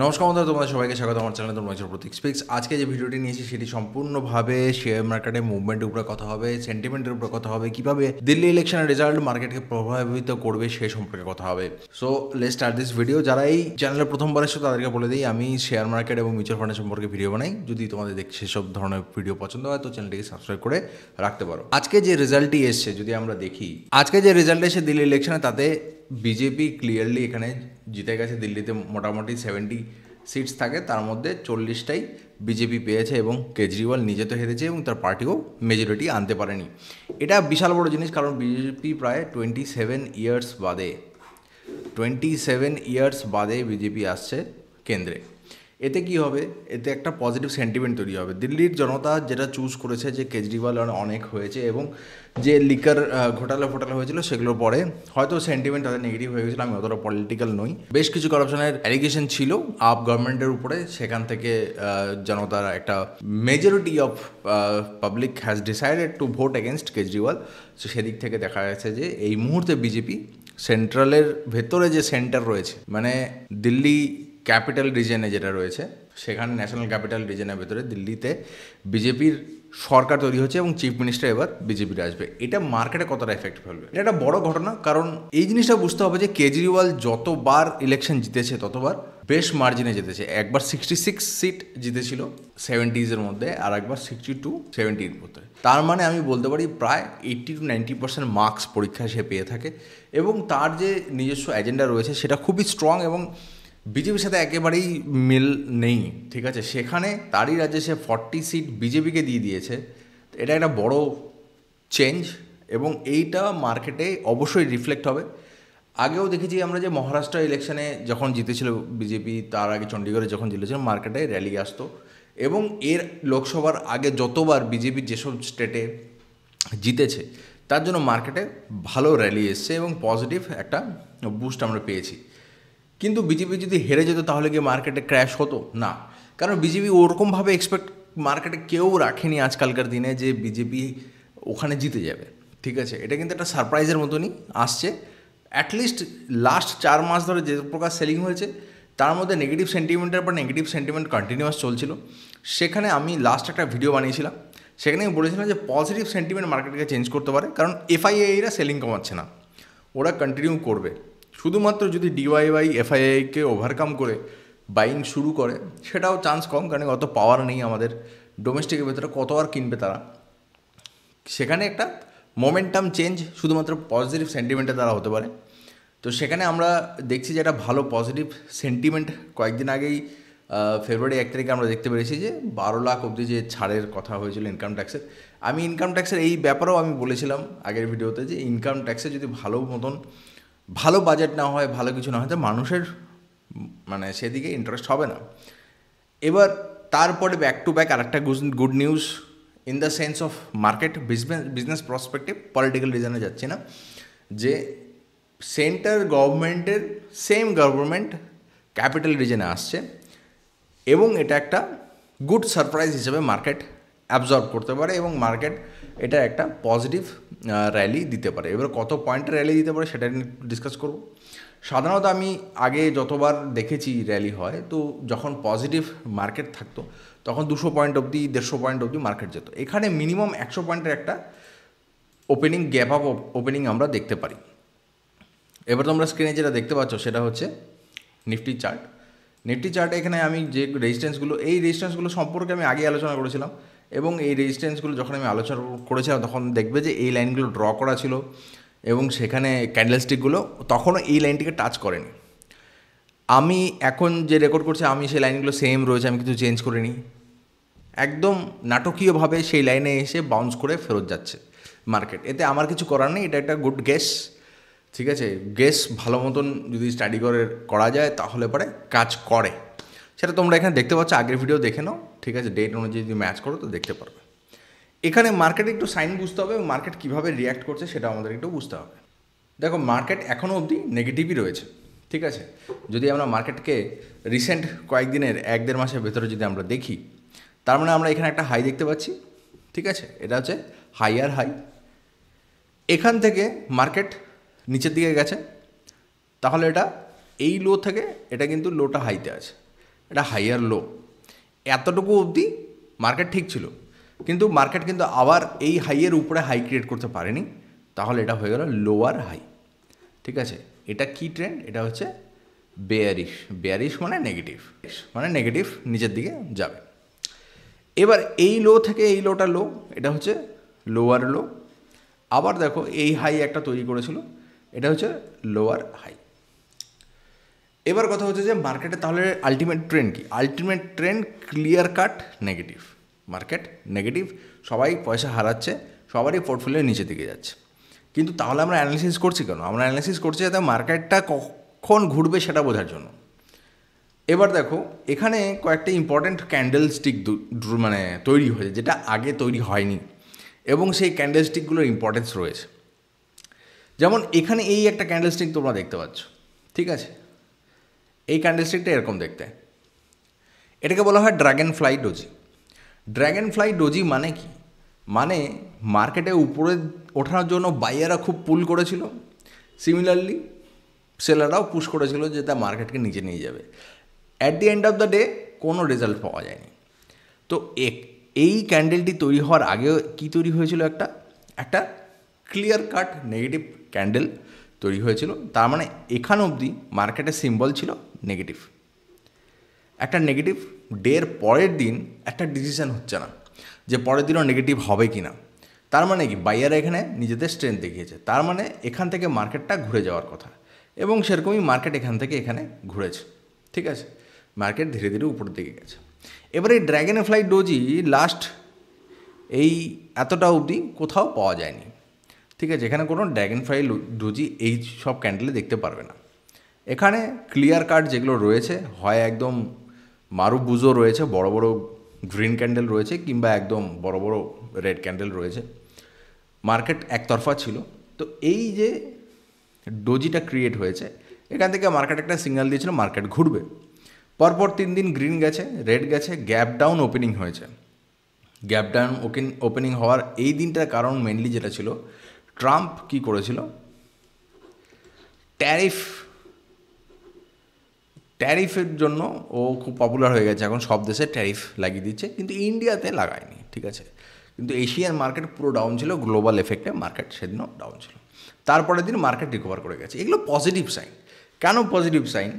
নমস্কার বন্ধুরা, তোমাদের সবাইকে স্বাগত আমার চ্যানেলে। তোমার প্রতীক স্পিক্স। আজকে যে ভিডিওটি নিয়েছি সেটি সম্পূর্ণভাবে শেয়ার মার্কেটের মুভমেন্টের উপরে কথা হবে, সেন্টিমেন্টের উপরে কথা হবে, কিভাবে দিল্লি ইলেকশনের রেজাল্ট মার্কেটকে প্রভাবিত করবে সে সম্পর্কে কথা হবে। So let's start this video. যারা এই চ্যানেলে প্রথমবার এসে তাদেরকে বলে দিই, আমি শেয়ার মার্কেট এবং মিউচুয়াল ফান্ডের সম্পর্কে ভিডিও বানাই। যদি তোমাদের দেখে সেসব ধরনের ভিডিও পছন্দ হয় তো চ্যানেলটিকে সাবস্ক্রাইব করে রাখতে পারো। আজকে যে রেজাল্টটি এসছে যদি আমরা দেখি, আজকে যে রেজাল্ট এসে দিল্লি ইলেকশনে, তাতে বিজেপি ক্লিয়ারলি এখানে জিতে গেছে। দিল্লিতে মোটামুটি 70 সিটস থাকে, তার মধ্যে 40টাই বিজেপি পেয়েছে এবং কেজরিওয়াল নিজে তো হেরেছে এবং তার পার্টিও মেজরিটি আনতে পারেনি। এটা বিশাল বড় জিনিস, কারণ বিজেপি প্রায় 27 ইয়ার্স বাদে বিজেপি আসছে কেন্দ্রে। এতে কি হবে? এতে একটা পজিটিভ সেন্টিমেন্ট তৈরি হবে। দিল্লির জনতা যেটা চুজ করেছে যে কেজরিওয়াল অনেক হয়েছে এবং যে লিকার ঘোটালা হয়েছিল সেগুলোর পরে হয়তো সেন্টিমেন্ট তাদের নেগেটিভ হয়ে গেছিলো। আমি অতটা পলিটিক্যাল নই। বেশ কিছু কারাপশনের অ্যালিগেশন ছিল আপ গভর্নমেন্টের উপরে, সেখান থেকে জনতার একটা majority of public has decided to vote against Kejriwal. তো সেদিক থেকে দেখা গেছে যে এই মুহূর্তে বিজেপি সেন্ট্রালের ভেতরে যে সেন্টার রয়েছে, মানে দিল্লি ক্যাপিটাল রিজনে যেটা রয়েছে, সেখানে ন্যাশনাল ক্যাপিটাল রিজনের ভেতরে দিল্লিতে বিজেপির সরকার তৈরি হচ্ছে এবং চিফ মিনিস্টার এবার বিজেপির আসবে। এটা মার্কেটে কতটা এফেক্ট ফেলবে, এটা একটা বড় ঘটনা। কারণ এই জিনিসটা বুঝতে হবে যে কেজরিওয়াল যতবার ইলেকশন জিতেছে ততবার বেশ মার্জিনে জিতেছে। একবার 66 সিট জিতেছিল 70s মধ্যে, আর একবার 62-70 মধ্যে। তার মানে আমি বলতে পারি প্রায় 80-90% মার্কস পরীক্ষায় সে পেয়ে থাকে এবং তার যে নিজস্ব এজেন্ডা রয়েছে সেটা খুবই স্ট্রং এবং বিজেপির সাথে একেবারেই মিল নেই। ঠিক আছে, সেখানে তারই রাজ্যে সে 40 সিট বিজেপিকে দিয়ে দিয়েছে। এটা একটা বড় চেঞ্জ এবং এইটা মার্কেটে অবশ্যই রিফ্লেক্ট হবে। আগেও দেখেছি আমরা যে মহারাষ্ট্র ইলেকশনে যখন জিতেছিল বিজেপি, তার আগে চণ্ডীগড়ে যখন জিতেছিল, মার্কেটে র্যালি আসতো এবং এর লোকসভার আগে যতবার বিজেপি যেসব স্টেটে জিতেছে তার জন্য মার্কেটে ভালো র্যালি এসছে এবং পজিটিভ একটা বুস্ট আমরা পেয়েছি। কিন্তু বিজেপি যদি হেরে যেত তাহলে কি মার্কেটে ক্র্যাশ হতো? না, কারণ বিজেপি ওরকমভাবে এক্সপেক্ট মার্কেটে কেউ রাখেনি আজকালকার দিনে যে বিজেপি ওখানে জিতে যাবে। ঠিক আছে, এটা কিন্তু একটা সারপ্রাইজের মতনই আসছে। অ্যাটলিস্ট লাস্ট 4 মাস ধরে যে প্রকার সেলিং হয়েছে তার মধ্যে নেগেটিভ সেন্টিমেন্টের পর নেগেটিভ সেন্টিমেন্ট কন্টিনিউয়াস চলছিল। সেখানে আমি লাস্ট একটা ভিডিও বানিয়েছিলাম, সেখানে আমি বলেছিলাম যে পজিটিভ সেন্টিমেন্ট মার্কেটকে চেঞ্জ করতে পারে, কারণ এফআইআইরা সেলিং কমাচ্ছে না, ওরা কন্টিনিউ করবে। শুধুমাত্র যদি ডিওয়াইওয়াই এফআইআইকে ওভারকাম করে বাইং শুরু করে, সেটাও চান্স কম, কারণ অত পাওয়ার নেই আমাদের ডোমেস্টিকের ভেতরে, কত আর কিনবে তারা। সেখানে একটা মোমেন্টাম চেঞ্জ শুধুমাত্র পজিটিভ সেন্টিমেন্টের দ্বারা হতে পারে। তো সেখানে আমরা দেখছি যে একটা ভালো পজিটিভ সেন্টিমেন্ট কয়েকদিন আগেই ফেব্রুয়ারি 1 তারিখে আমরা দেখতে পেরেছি যে 12 লাখ অবধি যে ছাড়ের কথা হয়েছিল ইনকাম ট্যাক্সের। আমি ইনকাম ট্যাক্সের এই ব্যাপারেও আমি বলেছিলাম আগের ভিডিওতে যে ইনকাম ট্যাক্সে যদি ভালো বাজেট না হয়, ভালো কিছু না হয়, তো মানুষের মানে সেদিকে ইন্টারেস্ট হবে না। এবার তারপরে ব্যাক টু ব্যাক আরেকটা good news in the sense of market business prospective, political রিজনে যাচ্ছি না, যে সেন্টার গভর্নমেন্টের সেম গভর্নমেন্ট ক্যাপিটাল রিজনে আসছে এবং এটা একটা গুড সারপ্রাইজ হিসেবে মার্কেট অ্যাবজর্ব করতে পারে এবং মার্কেট এটা একটা পজিটিভ র্যালি দিতে পারে। এবার কত পয়েন্টের র্যালি দিতে পারে সেটা নিয়ে ডিসকাস করব। সাধারণত আমি আগে যতবার দেখেছি র্যালি হয়, তো যখন পজিটিভ মার্কেট থাকতো তখন 200 পয়েন্ট অবধি, 150 পয়েন্ট অবধি মার্কেট যেত। এখানে মিনিমাম 100 পয়েন্টের একটা ওপেনিং, গ্যাপ আপ ওপেনিং আমরা দেখতে পারি। এবার তোমরা স্ক্রিনে যেটা দেখতে পাচ্ছ সেটা হচ্ছে নিফটি চার্ট। নিফটি চার্টে এখানে আমি যে রেজিস্ট্যান্সগুলো সম্পর্কে আমি আগে আলোচনা করেছিলাম এবং এই রেজিস্ট্যান্সগুলো যখন আমি আলোচনা করেছিলাম তখন দেখবে যে এই লাইনগুলো ড্র করা ছিল এবং সেখানে ক্যান্ডেলস্টিকগুলো তখনও এই লাইনটিকে টাচ করেনি। আমি এখন যে রেকর্ড করছি আমি সেই লাইনগুলো সেম রয়েছে, আমি কিছু চেঞ্জ করিনি। একদম নাটকীয়ভাবে সেই লাইনে এসে বাউন্স করে ফেরত যাচ্ছে মার্কেট। এতে আমার কিছু করার নেই, এটা একটা গুড গেস। ঠিক আছে, গেস ভালো মতন যদি স্টাডি করা যায় তাহলে পরে কাজ করে। সেটা তোমরা এখানে দেখতে পাচ্ছ, আগের ভিডিও দেখে নাও। ঠিক আছে, ডেট অনুযায়ী যদি ম্যাচ করো তো দেখতে পারবে। এখানে মার্কেটে একটু সাইন বুঝতে হবে এবং মার্কেট কীভাবে রিয়্যাক্ট করছে সেটা আমাদের একটু বুঝতে হবে। দেখো, মার্কেট এখনও অবধি নেগেটিভই রয়েছে। ঠিক আছে, যদি আমরা মার্কেটকে রিসেন্ট কয়েকদিনের 1-1.5 মাসের ভেতরে যদি আমরা দেখি, তার মানে আমরা এখানে একটা হাই দেখতে পাচ্ছি। ঠিক আছে, এটা হচ্ছে হাইয়ার হাই। এখান থেকে মার্কেট নিচের দিকে গেছে, তাহলে এটা এই লো থেকে এটা কিন্তু লোটা হাইতে আছে। এটা হাইয়ার লো, এতটুকু অবধি মার্কেট ঠিক ছিল, কিন্তু মার্কেট কিন্তু আবার এই হাইয়ের উপরে হাই ক্রিয়েট করতে পারেনি, তাহলে এটা হয়ে গেল লোয়ার হাই। ঠিক আছে, এটা কি ট্রেন্ড? এটা হচ্ছে বেয়ারিশ। বেয়ারিশ মানে নেগেটিভ নিচের দিকে যাবে। এবার এই লো থেকে এই লোটা লো, এটা হচ্ছে লোয়ার লো। আবার দেখো এই হাই একটা তৈরি করেছিল, এটা হচ্ছে লোয়ার হাই। এবার কথা হচ্ছে যে মার্কেটে তাহলে আলটিমেট ট্রেন্ড কি? Ultimate trend clear cut negative. Market negative, সবাই পয়সা হারাচ্ছে, সবারই পোর্টফোলিও নিচের দিকে যাচ্ছে। কিন্তু তাহলে আমরা অ্যানালিসিস করছি কেন? আমরা অ্যানালিসিস করছি যাতে মার্কেটটা কখন ঘুরবে সেটা বোঝার জন্য। এবার দেখো এখানে কয়েকটা ইম্পর্ট্যান্ট ক্যান্ডেল স্টিক মানে তৈরি হয়েছে, যেটা আগে তৈরি হয়নি, এবং সেই ক্যান্ডেল স্টিকগুলোর ইম্পর্টেন্স রয়েছে। যেমন এখানে এই একটা ক্যান্ডেল স্টিক তোমরা দেখতে পাচ্ছ, ঠিক আছে? এই ক্যান্ডেল স্টিকটা এরকম দেখতে, এটাকে বলা হয় dragon fly doji. Dragon fly doji মানে কি? মানে মার্কেটে উপরে ওঠানোর জন্য বাইয়াররা খুব পুল করেছিল, সিমিলারলি সেলাররাও পুশ করেছিল যে তা মার্কেটকে নিচে নিয়ে যাবে। At the end of the day কোনো রেজাল্ট পাওয়া যায়নি। তো এই ক্যান্ডেলটি তৈরি হওয়ার আগে কি তৈরি হয়েছিল? একটা ক্লিয়ার কাট নেগেটিভ ক্যান্ডেল তৈরি হয়েছিল। তার মানে এখান অবধি মার্কেটের সিম্বল ছিল নেগেটিভ। একটা নেগেটিভ ডের পরের দিন একটা ডিসিশন হচ্ছে না যে পরের দিনও নেগেটিভ হবে কি না। তার মানে কি? বাইয়াররা এখানে নিজেদের স্ট্রেংথ দেখিয়েছে, তার মানে এখান থেকে মার্কেটটা ঘুরে যাওয়ার কথা, এবং সেরকমই মার্কেট এখান থেকে এখানে ঘুরেছে। ঠিক আছে, মার্কেট ধীরে ধীরে উপরের দিকে গেছে। এবার এই ড্র্যাগন ফ্লাই ডোজি লাস্ট এই এতটা অবধি কোথাও পাওয়া যায়নি। ঠিক আছে, এখানে কোনো ড্র্যাগন ফ্লাই ডোজি এই সব ক্যান্ডেলে দেখতে পারবে না। এখানে ক্লিয়ার কাট যেগুলো রয়েছে, হয় একদম মারুবুজো রয়েছে, বড় বড় গ্রিন ক্যান্ডেল রয়েছে, কিংবা একদম বড় বড় রেড ক্যান্ডেল রয়েছে। মার্কেট একতরফা ছিল। তো এই যে ডোজিটা ক্রিয়েট হয়েছে, এখান থেকে মার্কেট একটা সিগন্যাল দিয়েছিল মার্কেট ঘুরবে। পরপর 3 দিন গ্রিন গেছে, রেড গেছে, গ্যাপ ডাউন ওপেনিং হয়েছে। গ্যাপ ডাউন ওপেনিং হওয়ার এই দিনটার কারণ মেনলি যেটা ছিল, ট্রাম্প কি করেছিল, ট্যারিফের জন্য ও খুব পপুলার হয়ে গেছে, এখন সব দেশে ট্যারিফ লাগিয়ে দিচ্ছে, কিন্তু ইন্ডিয়াতে লাগায়নি। ঠিক আছে, কিন্তু এশিয়ান মার্কেট পুরো ডাউন ছিল, গ্লোবাল এফেক্টে মার্কেট সেদিনও ডাউন ছিল। তারপরের দিন মার্কেট রিকভার করে গেছে। এগুলো পজিটিভ সাইন। কেন পজিটিভ সাইন?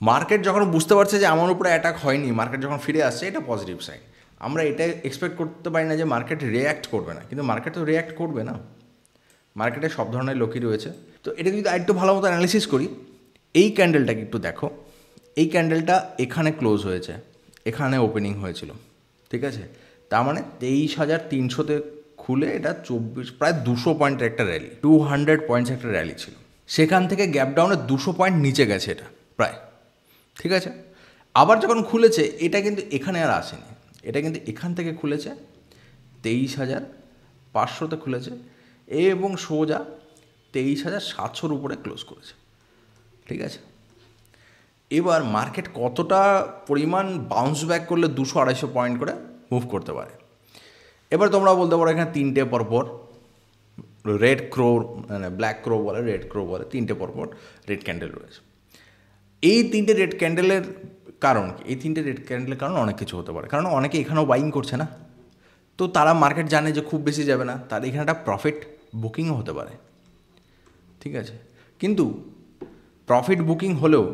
মার্কেট যখন বুঝতে পারছে যে আমার উপরে অ্যাটাক হয়নি, মার্কেট যখন ফিরে আসছে, এটা পজিটিভ সাইন। আমরা এটা এক্সপেক্ট করতে পারি না যে মার্কেট রিয়্যাক্ট করবে না, কিন্তু মার্কেট তো রিয়্যাক্ট করবে না। মার্কেটে সব ধরনের লোকই রয়েছে। তো এটা যদি আরেকটু ভালো মতো অ্যানালিসিস করি, এই ক্যান্ডেলটাকে একটু দেখো। এই ক্যান্ডেলটা এখানে ক্লোজ হয়েছে, এখানে ওপেনিং হয়েছিল। ঠিক আছে, তার মানে 23,300-তে খুলে এটা প্রায় 200 পয়েন্টের একটা র্যালি, 200 পয়েন্টস একটা র্যালি ছিল। সেখান থেকে গ্যাপ ডাউনে 200 পয়েন্ট নিচে গেছে এটা প্রায়। ঠিক আছে, আবার যখন খুলেছে, এটা কিন্তু এখানে আর আসেনি, এটা কিন্তু এখান থেকে খুলেছে 23,500-তে খুলেছে, এবং সোজা 23,700-র উপরে ক্লোজ করেছে। ঠিক আছে, এবার মার্কেট কতটা পরিমাণ বাউন্স ব্যাক করলে 200-250 পয়েন্ট করে মুভ করতে পারে। এবার তোমরা বলতে পারো এখানে 3টে পরপর রেড ক্রো, মানে ব্ল্যাক ক্রো বলে, রেড ক্রো বলে, 3টে পরপর রেড ক্যান্ডেল রয়েছে। এই 3টে রেড ক্যান্ডেলের কারণ কি? এই 3টে রেড ক্যান্ডেলের কারণ অনেক কিছু হতে পারে, কারণ অনেকে এখানেও বাইং করছে না, তো তারা মার্কেট জানে যে খুব বেশি যাবে না, তার এখানে একটা প্রফিট বুকিংও হতে পারে। ঠিক আছে, কিন্তু প্রফিট বুকিং হলেও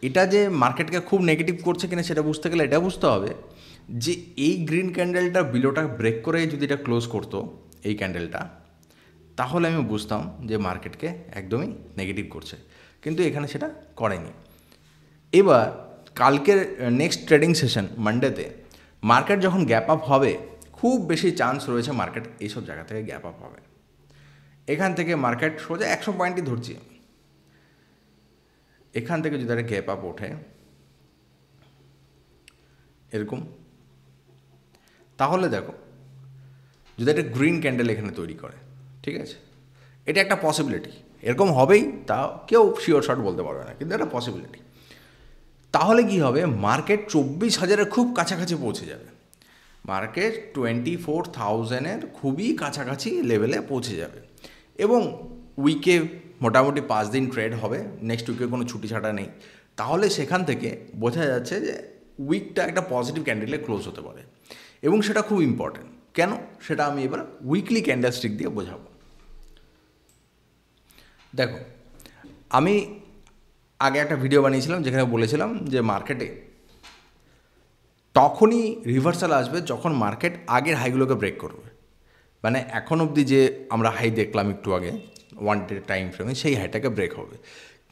এটা যে মার্কেটকে খুব নেগেটিভ করছে কিনা সেটা বুঝতে গেলে এটা বুঝতে হবে যে এই গ্রিন ক্যান্ডেলটা বিলোটা ব্রেক করে যদি এটা ক্লোজ করতো এই ক্যান্ডেলটা, তাহলে আমি বুঝতাম যে মার্কেটকে একদমই নেগেটিভ করছে, কিন্তু এখানে সেটা করেনি। এবার কালকের নেক্সট ট্রেডিং সেশন মানডেতে মার্কেট যখন গ্যাপ আপ হবে, খুব বেশি চান্স রয়েছে মার্কেট এইসব জায়গা থেকে গ্যাপ আপ হবে। এখান থেকে মার্কেট সোজা 100 পয়েন্টই ধরছি, এখান থেকে যদি একটা গ্যাপ আপ ওঠে এরকম, তাহলে দেখো যদি একটা গ্রিন ক্যান্ডেল এখানে তৈরি করে, ঠিক আছে, এটা একটা পসিবিলিটি, এরকম হবেই, তা কেউ শিওর শর্ট বলতে পারবে না, কিন্তু একটা পসিবিলিটি। তাহলে কি হবে? মার্কেট 24,000-এর খুব কাছাকাছি পৌঁছে যাবে, মার্কেট 24,000-এর খুবই কাছাকাছি লেভেলে পৌঁছে যাবে, এবং উইকে মোটামুটি 5 দিন ট্রেড হবে, নেক্সট উইকে কোনো ছুটি ছাটা নেই। তাহলে সেখান থেকে বোঝা যাচ্ছে যে উইকটা একটা পজিটিভ ক্যান্ডেলে ক্লোজ হতে পারে, এবং সেটা খুব ইম্পর্ট্যান্ট। কেন, সেটা আমি এবার উইকলি ক্যান্ডেলস্টিক দিয়ে বোঝাবো। দেখো, আমি আগে একটা ভিডিও বানিয়েছিলাম যেখানে বলেছিলাম যে মার্কেটে তখনই রিভার্সাল আসবে যখন মার্কেট আগের হাইগুলোকে ব্রেক করবে। মানে এখন অবধি যে আমরা হাই দেখলাম একটু আগে ওয়ান ডে টাইম ফ্রেমে, সেই হাইটাকে ব্রেক হবে।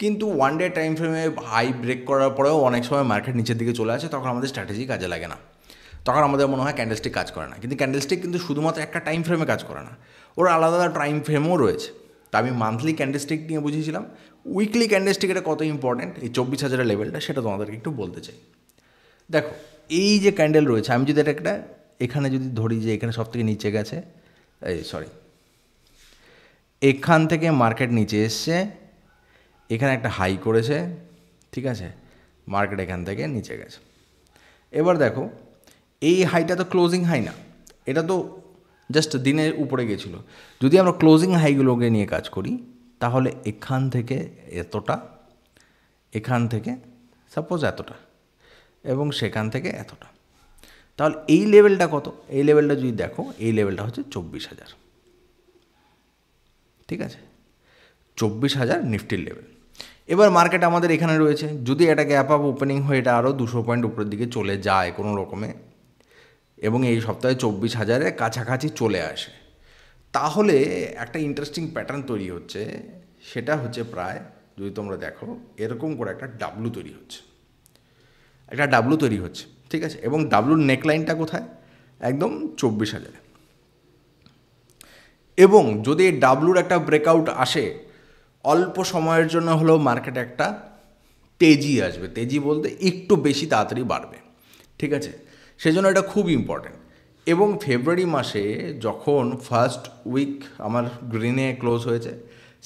কিন্তু ওয়ান ডে টাইম ফ্রেমে হাই ব্রেক করার পরেও অনেক সময় মার্কেট নিচের দিকে চলে আসে, তখন আমাদের স্ট্র্যাটেজি কাজে লাগে না, তখন আমাদের মনে হয় ক্যান্ডেলস্টিক কাজ করে না। কিন্তু ক্যান্ডেলস্টিক কিন্তু শুধুমাত্র একটা টাইম ফ্রেমে কাজ করে না, ওর আলাদা আলাদা টাইম ফ্রেমও রয়েছে। তা আমি মান্থলি ক্যান্ডেলস্টিক নিয়ে বুঝিয়েছিলাম। উইকলি ক্যান্ডেলস্টিক এটা কত ইম্পর্ট্যান্ট, এই 24,000 লেভেলটা, সেটা তোমাদেরকে একটু বলতে চাই। দেখো, এই যে ক্যান্ডেল রয়েছে, আমি যদি এটা একটা এখানে যদি ধরি যে এখানে সব থেকে নিচে গেছে, এখান থেকে মার্কেট নিচে এসছে, এখানে একটা হাই করেছে, ঠিক আছে, মার্কেট এখান থেকে নিচে গেছে। এবার দেখো, এই হাইটা তো ক্লোজিং হাই না, এটা তো জাস্ট দিনের উপরে গেছিলো। যদি আমরা ক্লোজিং হাইগুলোকে নিয়ে কাজ করি, তাহলে এখান থেকে এতটা, এখান থেকে সাপোজ এতটা, এবং সেখান থেকে এতটা, তাহলে এই লেভেলটা কত? এই লেভেলটা যদি দেখো, এই লেভেলটা হচ্ছে 24,000, ঠিক আছে, 24,000 নিফটির লেভেল। এবার মার্কেট আমাদের এখানে রয়েছে, যদি এটা গ্যাপ আপ ওপেনিং হয়ে এটা আরও 200 পয়েন্ট উপরের দিকে চলে যায় কোনো রকমে, এবং এই সপ্তাহে 24,000-এর কাছাকাছি চলে আসে, তাহলে একটা ইন্টারেস্টিং প্যাটার্ন তৈরি হচ্ছে। সেটা হচ্ছে প্রায়, যদি তোমরা দেখো, এরকম করে একটা ডাব্লু তৈরি হচ্ছে, একটা ডাব্লু তৈরি হচ্ছে, ঠিক আছে, এবং ডাব্লুর নেকলাইনটা কোথায়? একদম 24,000। এবং যদি এই ডাব্লুর একটা ব্রেকআউট আসে, অল্প সময়ের জন্য হলেও মার্কেটে একটা তেজি আসবে, তেজি বলতে একটু বেশি তাড়াতাড়ি বাড়বে, ঠিক আছে, সেজন্য এটা খুব ইম্পর্ট্যান্ট। এবং ফেব্রুয়ারি মাসে যখন ফার্স্ট উইক আমার গ্রিনে ক্লোজ হয়েছে,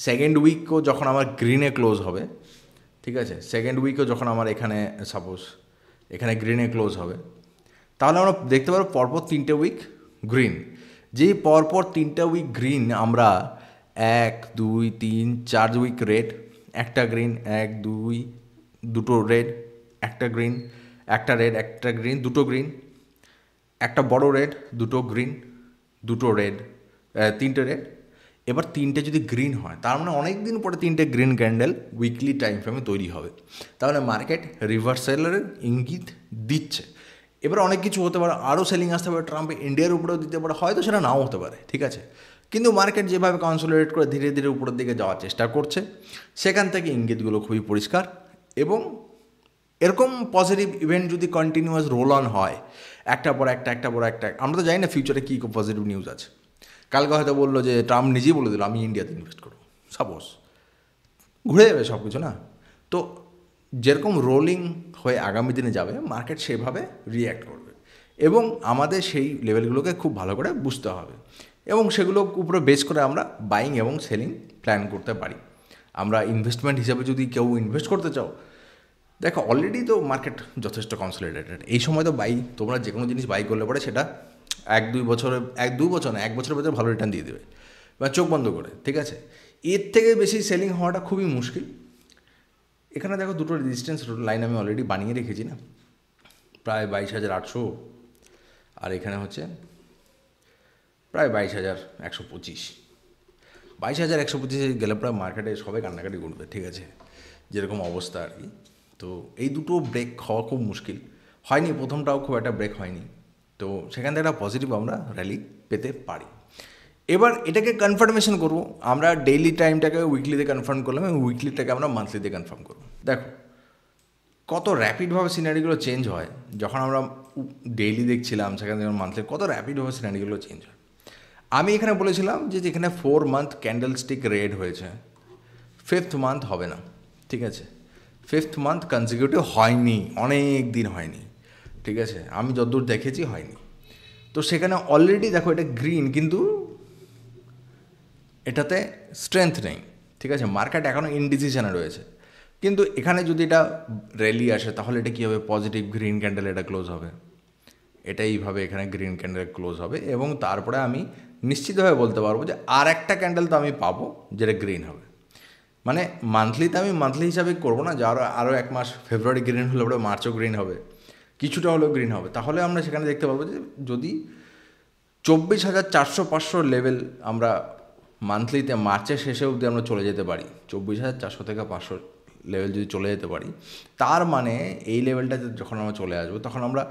সেকেন্ড উইকও যখন আমার গ্রিনে ক্লোজ হবে, ঠিক আছে, সেকেন্ড উইকও যখন আমার এখানে সাপোজ এখানে গ্রিনে ক্লোজ হবে, তাহলে আমরা দেখতে পারবো পরপর 3টে উইক গ্রিন। যেই পরপর 3টে উইক গ্রিন, আমরা 1, 2, 3, 4 উইক রেড, একটা গ্রিন, 1, 2, দুটো রেড, একটা গ্রিন, একটা রেড, একটা গ্রিন, দুটো গ্রিন, একটা বড় রেড, দুটো গ্রিন, দুটো রেড, 3টে রেড। এবার 3টে যদি গ্রিন হয়, তার মানে অনেক দিন পরে 3টে গ্রিন ক্যান্ডেল উইকলি টাইম ফ্রেমে তৈরি হবে, তাহলে মার্কেট রিভার্সালের ইঙ্গিত দিচ্ছে। এবার অনেক কিছু হতে পারে, আরও সেলিং আসতে পারে, ট্রাম্প ইন্ডিয়ার উপরেও দিতে পারে, হয়তো সেটা নাও হতে পারে, ঠিক আছে, কিন্তু মার্কেট যেভাবে কনসোলিডেট করে ধীরে ধীরে উপরের দিকে যাওয়ার চেষ্টা করছে, সেখান থেকে ইঙ্গিতগুলো খুবই পরিষ্কার। এবং এরকম পজিটিভ ইভেন্ট যদি কন্টিনিউয়াস রোল অন হয়, একটা পর একটা, একটা পর একটা, আমরা তো জানি না ফিউচারে কী পজিটিভ নিউজ আছে। কালকে হয়তো বললো যে ট্রাম্প নিজেই বলে দিল আমি ইন্ডিয়াতে ইনভেস্ট করবো, সাপোজ, ঘুরে যাবে সব কিছু না। তো যেরকম রোলিং হয়ে আগামী দিনে যাবে, মার্কেট সেভাবে রিয়্যাক্ট করবে, এবং আমাদের সেই লেভেলগুলোকে খুব ভালো করে বুঝতে হবে, এবং সেগুলো উপরে বেস করে আমরা বাইং এবং সেলিং প্ল্যান করতে পারি। আমরা ইনভেস্টমেন্ট হিসাবে যদি কেউ ইনভেস্ট করতে চাও, দেখো অলরেডি তো মার্কেট যথেষ্ট কনসলিডেটেড, এই সময় তো তোমরা যে কোনো জিনিস বাই করলে পরে সেটা 1-2 বছরে, 1-2 বছর না, 1 বছরের ভেতরে ভালো রিটার্ন দিয়ে দেবে, বা চোখ বন্ধ করে, ঠিক আছে। এর থেকে বেশি সেলিং হওয়াটা খুবই মুশকিল। এখানে দেখো দুটো রেজিস্ট্যান্স লাইন আমি অলরেডি বানিয়ে রেখেছি না, প্রায় 22,800, আর এখানে হচ্ছে প্রায় 22,125। 22,125 গেলে প্রায় মার্কেটে সবাই কান্নাকাটি করবে, ঠিক আছে, যেরকম অবস্থা আর কি। তো এই দুটো ব্রেক হওয়া খুব মুশকিল, হয়নি, প্রথমটাও খুব একটা ব্রেক হয়নি, তো সেখান থেকে একটা পজিটিভ আমরা র্যালি পেতে পারি। এবার এটাকে কনফার্মেশন করবো, আমরা ডেইলি টাইমটাকে উইকলিতে কনফার্ম করলাম, এবং উইকলিটাকে আমরা মান্থলিতে কনফার্ম করবো। দেখো কত র্যাপিডভাবে সিনারিগুলো চেঞ্জ হয়, যখন আমরা ডেইলি দেখছিলাম, সেখান থেকে মান্থলি কত র্যাপিডভাবে সিনারিগুলো চেঞ্জ হয়। আমি এখানে বলেছিলাম যে যেখানে 4 মান্থ ক্যান্ডেলস্টিক রেড হয়েছে, 5th মান্থ হবে না, ঠিক আছে, 5th মান্থ কনজিকিউটিভ হয়নি, অনেক দিন হয়নি, ঠিক আছে, আমি যতদূর দেখেছি হয়নি। তো সেখানে অলরেডি দেখো এটা গ্রিন, কিন্তু এটাতে স্ট্রেংথ নেই, ঠিক আছে, মার্কেট এখনও ইনডিসিশনে রয়েছে। কিন্তু এখানে যদি এটা র্যালি আসে, তাহলে এটা কী হবে, পজিটিভ গ্রিন ক্যান্ডেল এটা ক্লোজ হবে, এটা এইভাবে এখানে গ্রিন ক্যান্ডেল ক্লোজ হবে, এবং তারপরে আমি নিশ্চিতভাবে বলতে পারবো যে আর একটা ক্যান্ডেল তো আমি পাবো যেটা গ্রিন হবে। মানে মান্থলিতে আমি মান্থলি হিসাবে করবো না যে আরও 1 মাস, ফেব্রুয়ারি গ্রিন হলে পরে মার্চও গ্রিন হবে, কিছুটা হলেও গ্রিন হবে, তাহলে আমরা সেখানে দেখতে পাবো যে যদি 24,400-500 লেভেল আমরা মান্থলিতে মার্চের শেষে অবধি আমরা চলে যেতে পারি, 24,400 থেকে 500 লেভেল যদি চলে যেতে পারি, তার মানে এই লেভেলটা যখন আমরা চলে আসবো তখন আমরা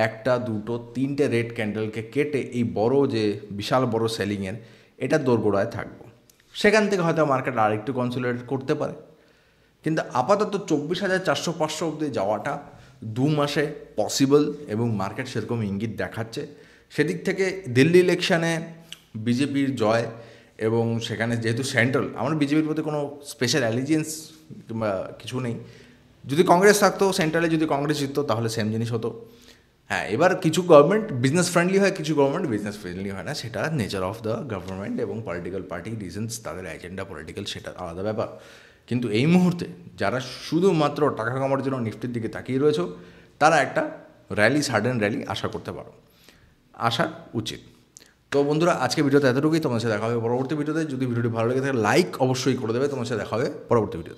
একটা, দুটো, তিনটে রেড ক্যান্ডেলকে কেটে এই বড় যে বিশাল বড় সেলিংয়ের এটা দোরগোড়ায় থাকবো। সেখান থেকে হয়তো মার্কেট আরেকটু কনসোলিডেট করতে পারে, কিন্তু আপাতত 24,400-500 অবধি যাওয়াটা 2 মাসে পসিবল এবং মার্কেট সেরকম ইঙ্গিত দেখাচ্ছে। সেদিক থেকে দিল্লি ইলেকশানে বিজেপির জয় এবং সেখানে যেহেতু সেন্ট্রাল, আমার বিজেপির প্রতি কোনো স্পেশাল অ্যালিজিয়েন্স কিংবা কিছু নেই। যদি কংগ্রেস থাকতো সেন্ট্রালে, যদি কংগ্রেস জিততো তাহলে সেম জিনিস হতো। হ্যাঁ, এবার কিছু গভর্নমেন্ট বিজনেস ফ্রেন্ডলি হয়, কিছু গভর্নমেন্ট বিজনেস ফ্রেন্ডলি হয় না, সেটা নেচার অফ দ্য গভর্নমেন্ট এবং পলিটিক্যাল পার্টি রিজনস, তাদের এজেন্ডা পলিটিক্যাল, সেটা আলাদা ব্যাপার। কিন্তু এই মুহূর্তে যারা শুধুমাত্র টাকা কামানোর জন্য নিফটির দিকে তাকিয়ে রয়েছে, তারা একটা র্যালি, সাডেন র্যালি আশা করতে পারো, আসা উচিত। তো বন্ধুরা, আজকে ভিডিওতে এতটুকুই। তোমার সাথে দেখা হবে পরবর্তী ভিডিওতে। যদি ভিডিওটি ভালো লেগে থাকে লাইক অবশ্যই করে দেবে। তোমার সাথে দেখা হবে পরবর্তী ভিডিওতে।